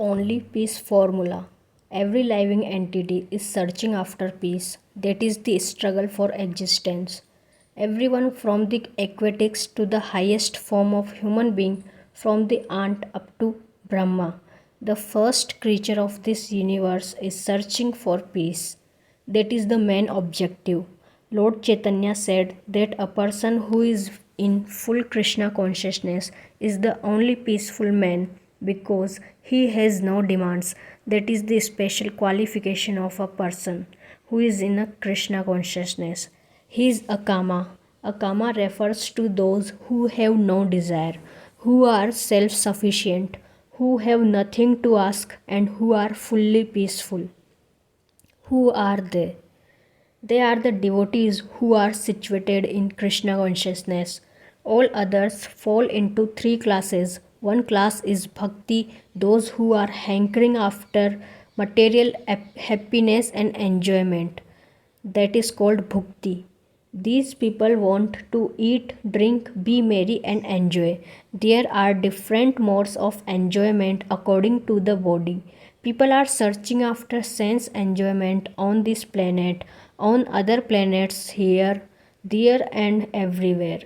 only peace formula. Every living entity is searching after peace. That is the struggle for existence. Everyone from the aquatics to the highest form of human being, from the ant up to Brahma, the first creature of this universe is searching for peace. That is the main objective. Lord Chaitanya said that a person who is in full Krishna consciousness is the only peaceful man because he has no demands. That is the special qualification of a person who is in a Krishna consciousness. He is a Kama. A Kama refers to those who have no desire, who are self sufficient, who have nothing to ask, and who are fully peaceful. Who are they? They are the devotees who are situated in Krishna consciousness. All others fall into three classes. One class is bhakti, those who are hankering after material happiness and enjoyment. That is called bhukti. These people want to eat, drink, be merry, and enjoy. There are different modes of enjoyment according to the body. People are searching after sense enjoyment on this planet, on other planets, here, there, and everywhere.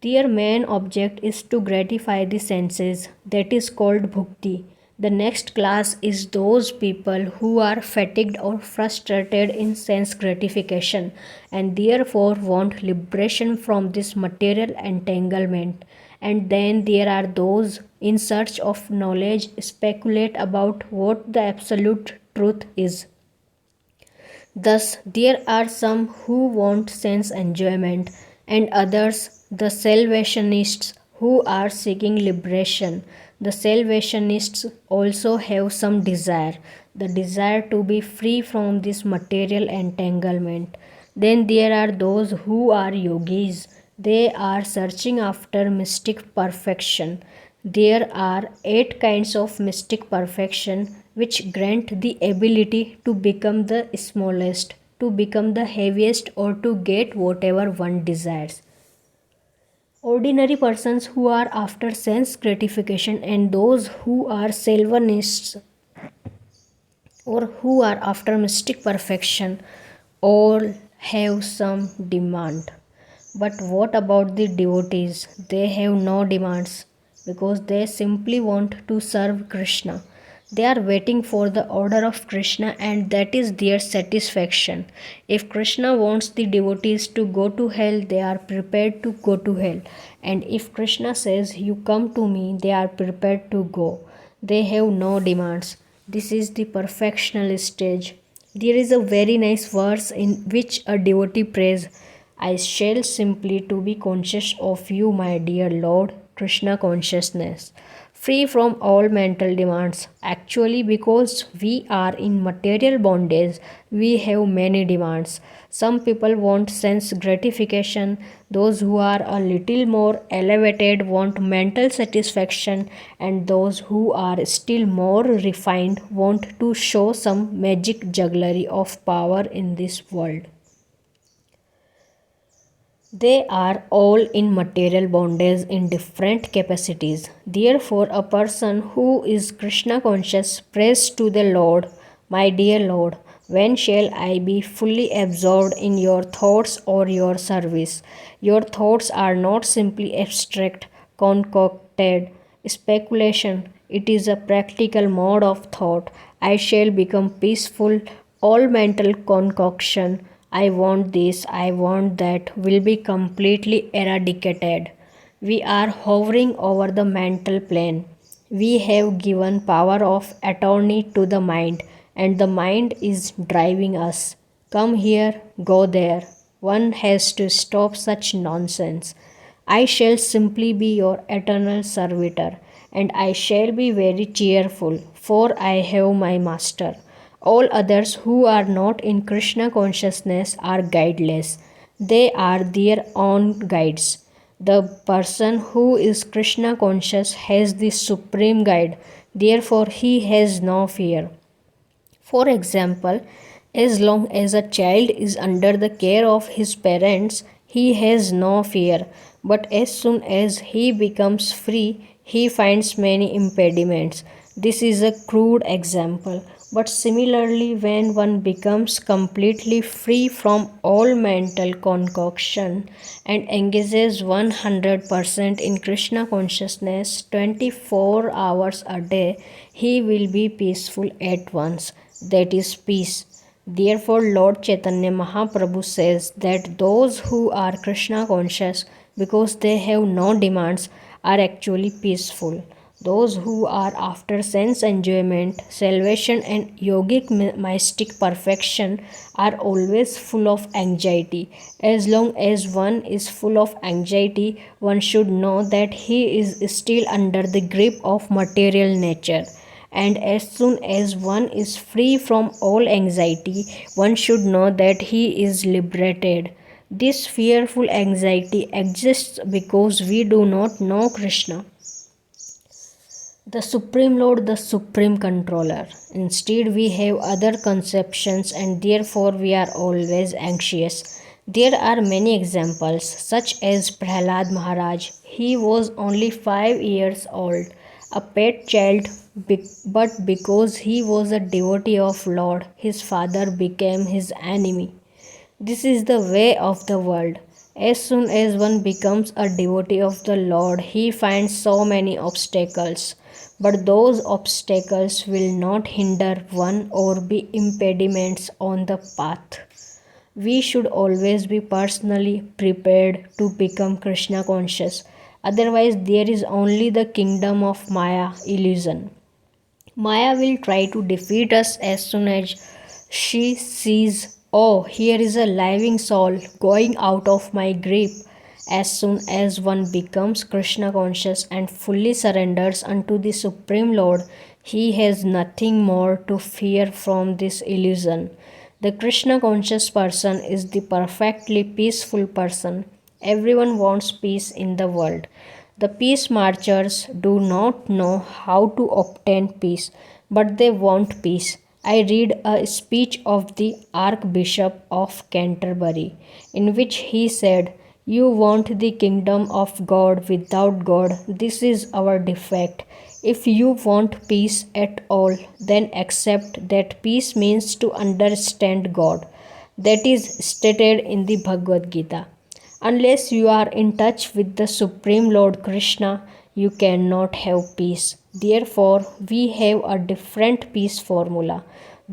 Their main object is to gratify the senses, that is called bhukti. The next class is those people who are fatigued or frustrated in sense gratification and therefore want liberation from this material entanglement. And then there are those in search of knowledge, speculate about what the absolute truth is. Thus, there are some who want sense enjoyment, and others, the salvationists, who are seeking liberation. The salvationists also have some desire, the desire to be free from this material entanglement. Then there are those who are yogis. They are searching after mystic perfection. There are 8 kinds of mystic perfection which grant the ability to become the smallest, to become the heaviest, or to get whatever one desires. Ordinary persons who are after sense gratification and those who are salvationists or who are after mystic perfection all have some demand. But what about the devotees? They have no demands because they simply want to serve Krishna. They are waiting for the order of Krishna and that is their satisfaction. If Krishna wants the devotees to go to hell, they are prepared to go to hell. And if Krishna says, "You come to me," they are prepared to go. They have no demands. This is the perfectional stage. There is a very nice verse in which a devotee prays, "I shall simply to be conscious of you, my dear Lord." Krishna consciousness, free from all mental demands. Actually, because we are in material bondage, we have many demands. Some people want sense gratification. Those who are a little more elevated want mental satisfaction, and those who are still more refined want to show some magic jugglery of power in this world. They are all in material bondage in different capacities. Therefore, a person who is Krishna conscious prays to the Lord, "My dear Lord, when shall I be fully absorbed in your thoughts or your service?" Your thoughts are not simply abstract, concocted speculation. It is a practical mode of thought. I shall become peaceful. All mental concoction, "I want this, I want that," will be completely eradicated. We are hovering over the mental plane. We have given power of attorney to the mind, and the mind is driving us. Come here, go there. One has to stop such nonsense. I shall simply be your eternal servitor, and I shall be very cheerful, for I have my master. All others who are not in Krishna consciousness are guideless. They are their own guides. The person who is Krishna conscious has the supreme guide, therefore he has no fear. For example, as long as a child is under the care of his parents, he has no fear. But as soon as he becomes free, he finds many impediments. This is a crude example, but similarly, when one becomes completely free from all mental concoction and engages 100% in Krishna consciousness 24 hours a day, he will be peaceful at once. That is peace. Therefore, Lord Chaitanya Mahaprabhu says that those who are Krishna conscious because they have no demands are actually peaceful. Those who are after sense enjoyment, salvation, and yogic mystic perfection are always full of anxiety. As long as one is full of anxiety, one should know that he is still under the grip of material nature. And as soon as one is free from all anxiety, one should know that he is liberated. This fearful anxiety exists because we do not know Krishna, the Supreme Lord, the Supreme Controller. Instead, we have other conceptions and therefore we are always anxious. There are many examples, such as Prahlad Maharaj. He was only 5 years old, a pet child, but because he was a devotee of Lord, his father became his enemy. This is the way of the world. As soon as one becomes a devotee of the Lord, he finds so many obstacles. But those obstacles will not hinder one or be impediments on the path. We should always be personally prepared to become Krishna conscious. Otherwise, there is only the kingdom of Maya illusion. Maya will try to defeat us as soon as she sees, oh, here is a living soul going out of my grip. As soon as one becomes Krishna conscious and fully surrenders unto the Supreme Lord, he has nothing more to fear from this illusion. The Krishna conscious person is the perfectly peaceful person. Everyone wants peace in the world. The peace marchers do not know how to obtain peace, but they want peace. I read a speech of the Archbishop of Canterbury, in which he said, "You want the kingdom of God without God. This is our defect. If you want peace at all, then accept that peace means to understand God." That is stated in the Bhagavad Gita. Unless you are in touch with the Supreme Lord Krishna, you cannot have peace. Therefore, we have a different peace formula.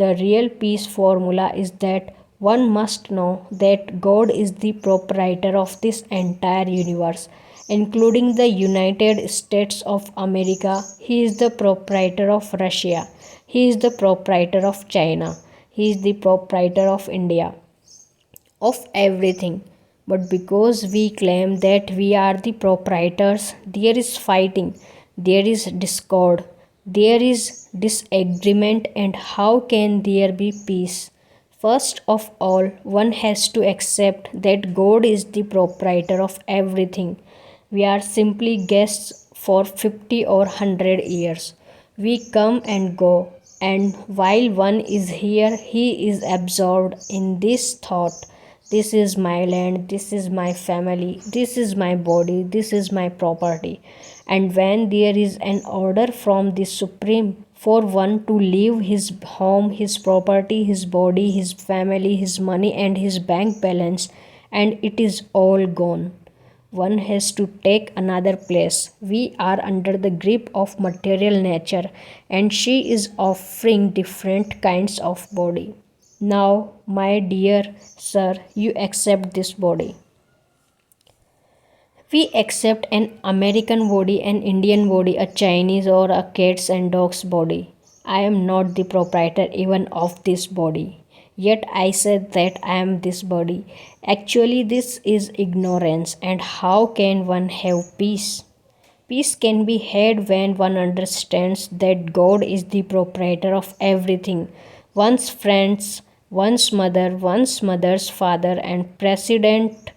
The real peace formula is that one must know that God is the proprietor of this entire universe, including the United States of America. He is the proprietor of Russia. He is the proprietor of China. He is the proprietor of India, of everything. But because we claim that we are the proprietors, there is fighting, there is discord, there is disagreement, and how can there be peace? First of all, one has to accept that God is the proprietor of everything. We are simply guests for 50 or 100 years. We come and go, and while one is here, he is absorbed in this thought: this is my land, this is my family, this is my body, this is my property. And when there is an order from the Supreme for one to leave his home, his property, his body, his family, his money, and his bank balance, and it is all gone, one has to take another place. We are under the grip of material nature, and she is offering different kinds of body. Now, my dear sir, you accept this body. We accept an American body, an Indian body, a Chinese or a cat's and dog's body. I am not the proprietor even of this body. Yet I said that I am this body. Actually, this is ignorance. And how can one have peace? Peace can be had when one understands that God is the proprietor of everything. One's friends, one's mother, one's mother's father, and president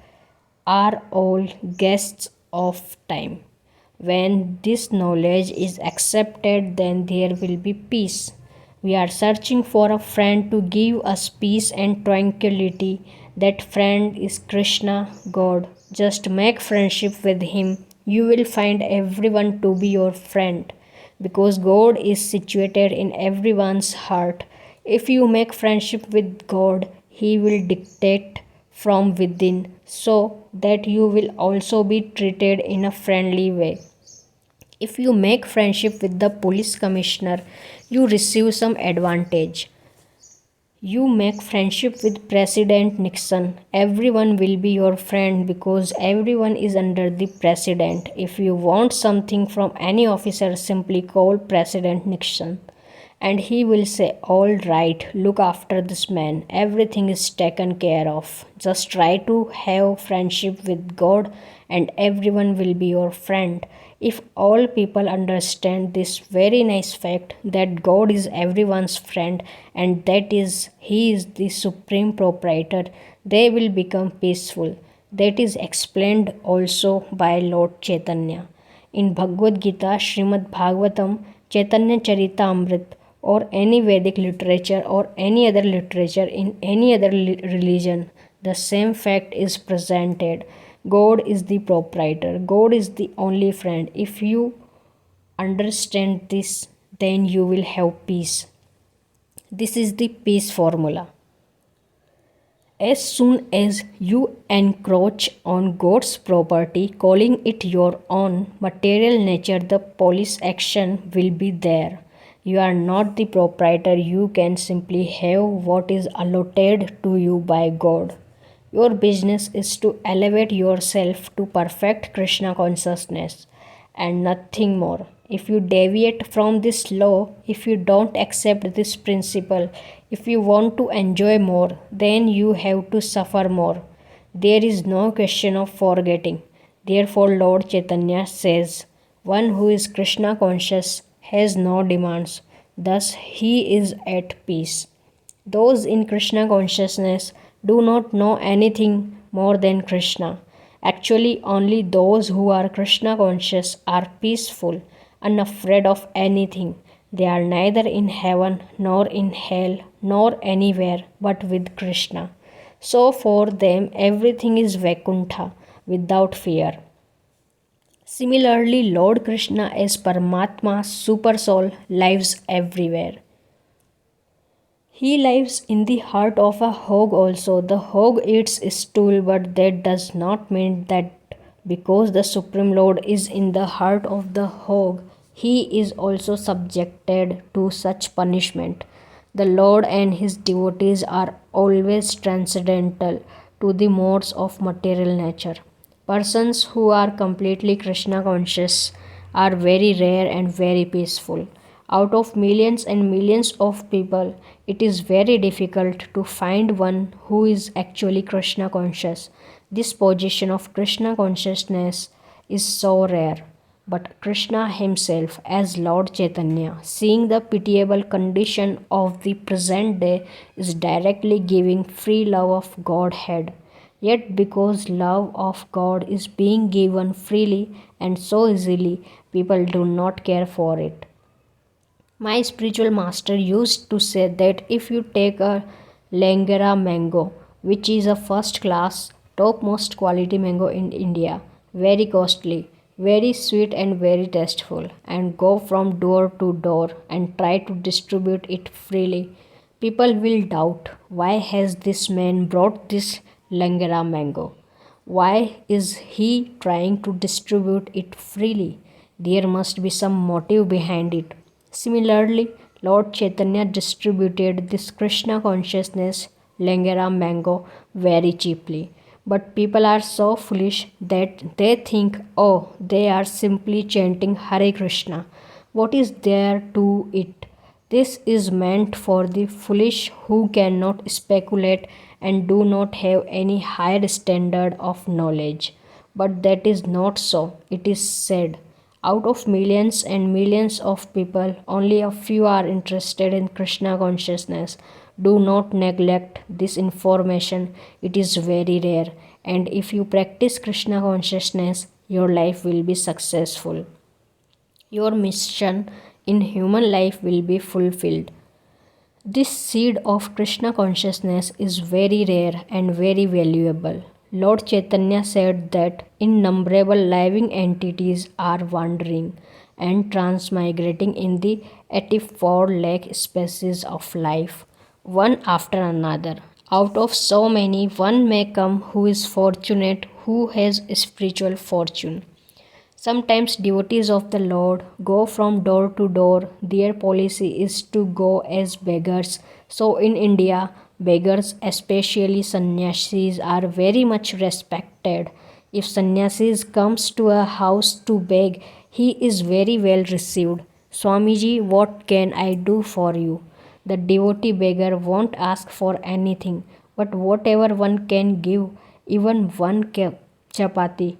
are all guests of time. When this knowledge is accepted, then there will be peace. We are searching for a friend to give us peace and tranquility. That friend is Krishna, God. Just make friendship with Him. You will find everyone to be your friend. because God is situated in everyone's heart. If you make friendship with God, He will dictate from within so that you will also be treated in a friendly way. If you make friendship with the police commissioner, you receive some advantage. You make friendship with President Nixon. Everyone will be your friend because everyone is under the president. If you want something from any officer, simply call President Nixon and he will say, "All right, look after this man. Everything is taken care of." Just try to have friendship with God and everyone will be your friend. If all people understand this very nice fact that God is everyone's friend and that is He is the supreme proprietor, they will become peaceful. That is explained also by Lord Chaitanya. In Bhagavad Gita, Srimad Bhagavatam, Chaitanya Charitamrita, or any Vedic literature or any other literature in any other religion, the same fact is presented. God is the proprietor. God is the only friend. If you understand this, then you will have peace. This is the peace formula. As soon as you encroach on God's property, calling it your own material nature, the police action will be there. You are not the proprietor, you can simply have what is allotted to you by God. Your business is to elevate yourself to perfect Krishna consciousness and nothing more. If you deviate from this law, if you don't accept this principle, if you want to enjoy more, then you have to suffer more. There is no question of forgetting. Therefore, Lord Chaitanya says, one who is Krishna conscious has no demands, thus he is at peace. Those in Krishna consciousness do not know anything more than Krishna. Actually, only those who are Krishna conscious are peaceful, unafraid of anything. They are neither in heaven nor in hell nor anywhere but with Krishna. So for them everything is Vaikuntha without fear. Similarly, Lord Krishna as Paramatma Super Soul lives everywhere. He lives in the heart of a hog also. The hog eats stool, but that does not mean that because the Supreme Lord is in the heart of the hog, he is also subjected to such punishment. The Lord and his devotees are always transcendental to the modes of material nature. Persons who are completely Krishna conscious are very rare and very peaceful. Out of millions and millions of people, it is very difficult to find one who is actually Krishna conscious. This position of Krishna consciousness is so rare. But Krishna himself, as Lord Chaitanya, seeing the pitiable condition of the present day, is directly giving free love of Godhead. Yet, because love of God is being given freely and so easily, people do not care for it. My spiritual master used to say that if you take a Langara mango, which is a first class, topmost quality mango in India, very costly, very sweet and very tasteful, and go from door to door and try to distribute it freely, people will doubt, why has this man brought this Langara mango? Why is he trying to distribute it freely? There must be some motive behind it. Similarly, Lord Chaitanya distributed this Krishna consciousness Langara mango very cheaply. But people are so foolish that they think, oh, they are simply chanting Hare Krishna. What is there to it? This is meant for the foolish who cannot speculate and do not have any higher standard of knowledge. But that is not so. It is said, out of millions and millions of people, only a few are interested in Krishna consciousness. Do not neglect this information. It is very rare. And if you practice Krishna consciousness, your life will be successful. Your mission in human life will be fulfilled. This seed of Krishna consciousness is very rare and very valuable. Lord Chaitanya said that innumerable living entities are wandering. and transmigrating in the 84 lakh species of life, one after another. Out of so many, one may come who is fortunate, who has spiritual fortune. Sometimes devotees of the Lord go from door to door. Their policy is to go as beggars. So in India, beggars, especially sannyasis, are very much respected. If sannyasis comes to a house to beg, he is very well received. Swamiji, what can I do for you? The devotee beggar won't ask for anything, but whatever one can give, even one chapati,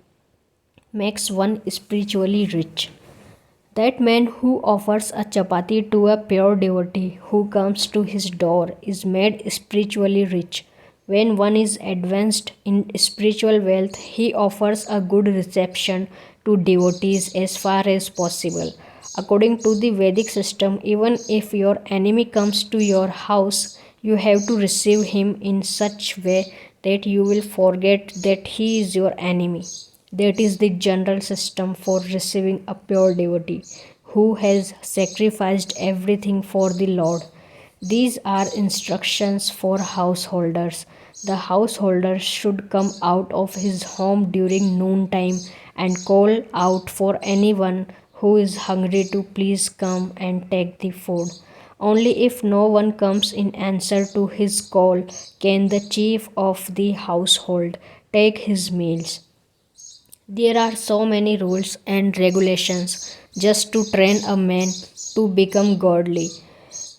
makes one spiritually rich. That man who offers a chapati to a pure devotee who comes to his door is made spiritually rich. When one is advanced in spiritual wealth, he offers a good reception to devotees as far as possible. According to the Vedic system, even if your enemy comes to your house, you have to receive him in such way that you will forget that he is your enemy. That is the general system for receiving a pure devotee who has sacrificed everything for the Lord. These are instructions for householders. The householder should come out of his home during noontime and call out for anyone who is hungry to please come and take the food. Only if no one comes in answer to his call can the chief of the household take his meals. There are so many rules and regulations just to train a man to become godly.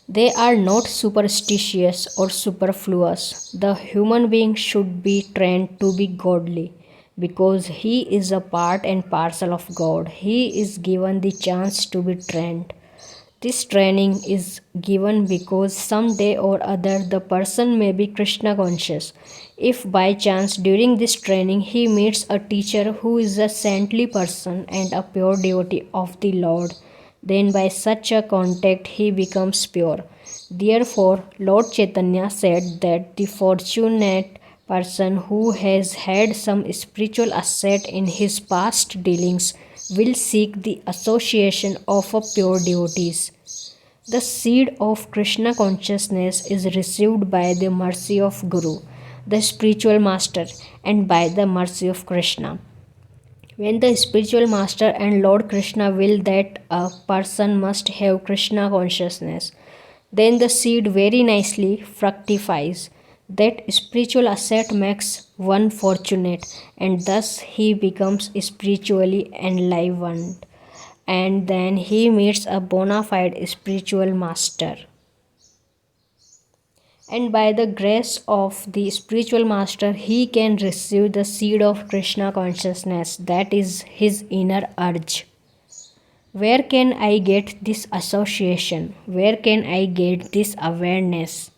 They are not superstitious or superfluous. The human being should be trained to be godly because he is a part and parcel of God. He is given the chance to be trained. This training is given because someday or other the person may be Krishna conscious. If by chance during this training he meets a teacher who is a saintly person and a pure devotee of the Lord, then by such a contact he becomes pure. Therefore, Lord Chaitanya said that the fortunate person who has had some spiritual asset in his past dealings will seek the association of a pure devotees. The seed of Krishna consciousness is received by the mercy of Guru, the spiritual master, and by the mercy of Krishna. When the spiritual master and Lord Krishna will that a person must have Krishna consciousness, then the seed very nicely fructifies. That spiritual asset makes one fortunate, and thus he becomes spiritually enlivened. And then he meets a bona fide spiritual master. And by the grace of the spiritual master, he can receive the seed of Krishna consciousness, that is his inner urge. Where can I get this association? Where can I get this awareness?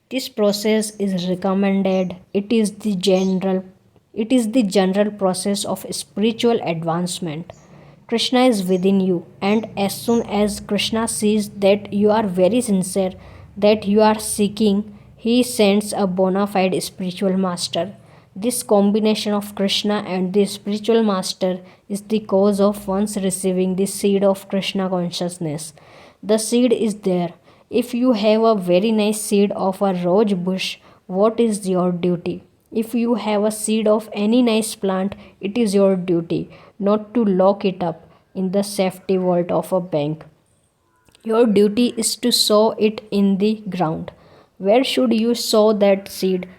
This process is recommended. It is the general process of spiritual advancement. Krishna is within you, and as soon as Krishna sees that you are very sincere, that you are seeking, he sends a bona fide spiritual master. This combination of Krishna and the spiritual master is the cause of one's receiving the seed of Krishna consciousness. The seed is there. If you have a very nice seed of a rose bush, what is your duty? If you have a seed of any nice plant, it is your duty not to lock it up in the safety vault of a bank. Your duty is to sow it in the ground. Where should you sow that seed?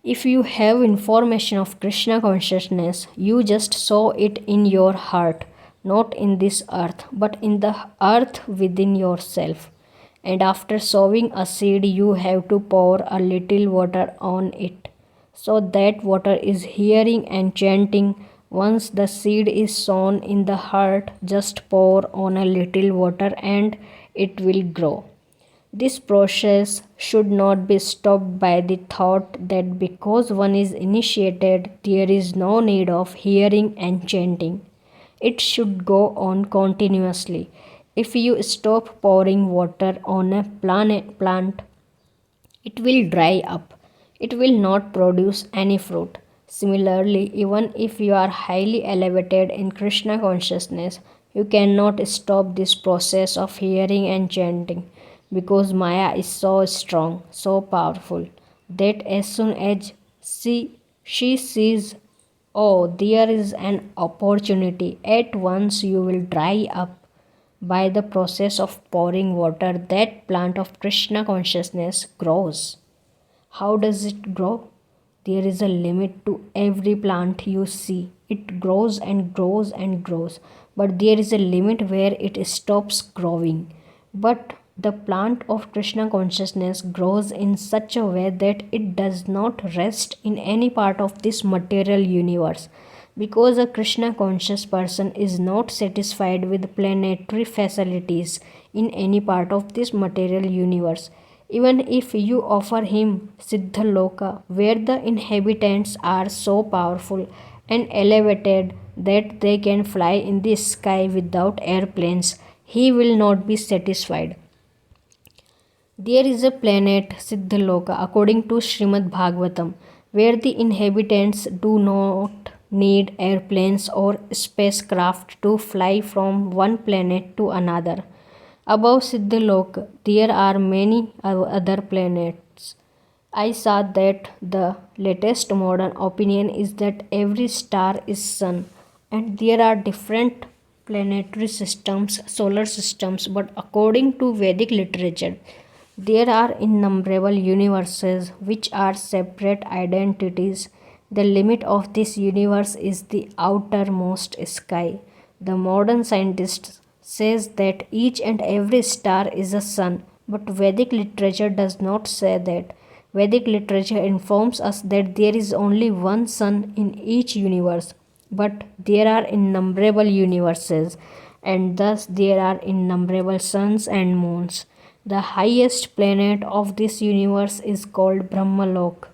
If you have information of Krishna consciousness, you just sow it in your heart, not in this earth, but in the earth within yourself. And after sowing a seed, you have to pour a little water on it. So that water is hearing and chanting. Once the seed is sown in the heart, just pour on a little water and it will grow. This process should not be stopped by the thought that because one is initiated, there is no need of hearing and chanting. It should go on continuously. If you stop pouring water on a plant, it will dry up. It will not produce any fruit. Similarly, even if you are highly elevated in Krishna consciousness, You cannot stop this process of hearing and chanting because Maya is so strong, so powerful that as soon as she sees, oh, there is an opportunity, at once you will dry up by the process of pouring water. That plant of Krishna consciousness grows. How does it grow? There is a limit to every plant you see. It grows and grows and grows, but there is a limit where it stops growing. But the plant of Krishna consciousness grows in such a way that it does not rest in any part of this material universe. Because a Krishna conscious person is not satisfied with planetary facilities in any part of this material universe. Even if you offer him Siddhaloka, where the inhabitants are so powerful and elevated that they can fly in the sky without airplanes, he will not be satisfied. There is a planet Siddhaloka, according to Srimad Bhagavatam, where the inhabitants do not need airplanes or spacecraft to fly from one planet to another. Above Siddhaloka, there are many other planets. I saw that the latest modern opinion is that every star is sun, and there are different planetary systems, solar systems, but according to Vedic literature, there are innumerable universes which are separate identities. The limit of this universe is the outermost sky. The modern scientist says that each and every star is a sun, but Vedic literature does not say that. Vedic literature informs us that there is only one sun in each universe, but there are innumerable universes, and thus there are innumerable suns and moons. The highest planet of this universe is called Brahmalok.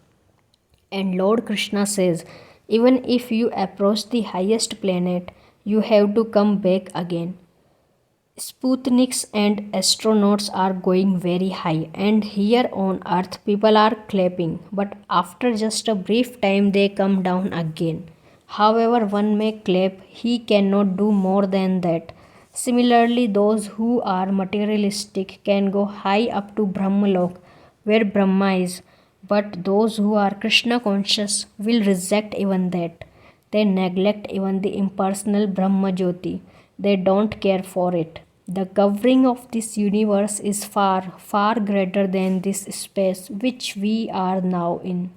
And Lord Krishna says, even if you approach the highest planet, you have to come back again. Sputniks and astronauts are going very high, and here on earth people are clapping, but after just a brief time they come down again. However, one may clap, he cannot do more than that. Similarly, those who are materialistic can go high up to Brahmalok, where Brahma is, but those who are Krishna conscious will reject even that. They neglect even the impersonal Brahma Jyoti. They don't care for it. The covering of this universe is far, far greater than this space which we are now in.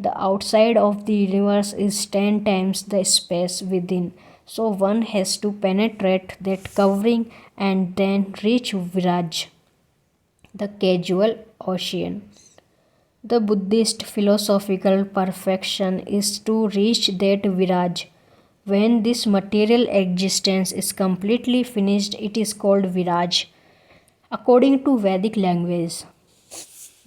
The outside of the universe is 10 times the space within. So one has to penetrate that covering and then reach Viraj, the casual ocean. The Buddhist philosophical perfection is to reach that Viraj. When this material existence is completely finished, it is called Viraj, according to Vedic language.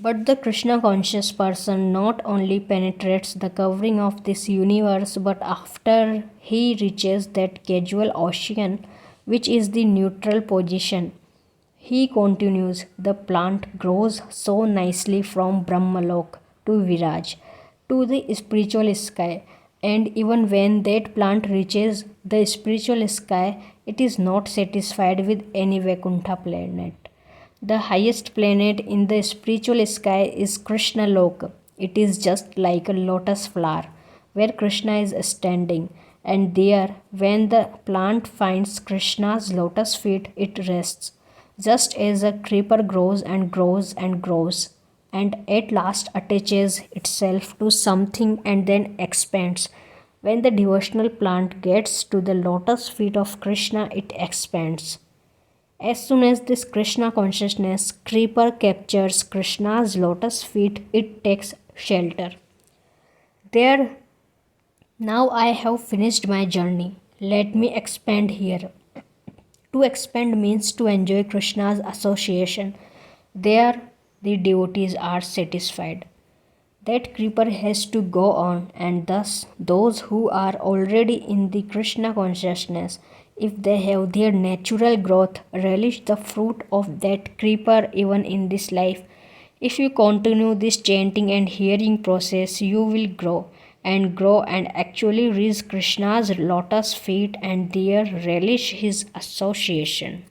But the Krishna conscious person not only penetrates the covering of this universe, but after he reaches that casual ocean, which is the neutral position, he continues. The plant grows so nicely from Brahmalok to Viraj to the spiritual sky, and even when that plant reaches the spiritual sky, it is not satisfied with any Vaikuntha planet. The highest planet in the spiritual sky is Krishna Lok. It is just like a lotus flower where Krishna is standing, and there, when the plant finds Krishna's lotus feet, it rests. Just as a creeper grows and grows and grows, and at last attaches itself to something and then expands. When the devotional plant gets to the lotus feet of Krishna, it expands. As soon as this Krishna consciousness creeper captures Krishna's lotus feet, it takes shelter. There, now I have finished my journey. Let me expand here. To expand means to enjoy Krishna's association. There, the devotees are satisfied. That creeper has to go on, and thus those who are already in the Krishna consciousness, if they have their natural growth, relish the fruit of that creeper even in this life. If you continue this chanting and hearing process, you will grow. and grow and actually reach Krishna's lotus feet and there relish his association.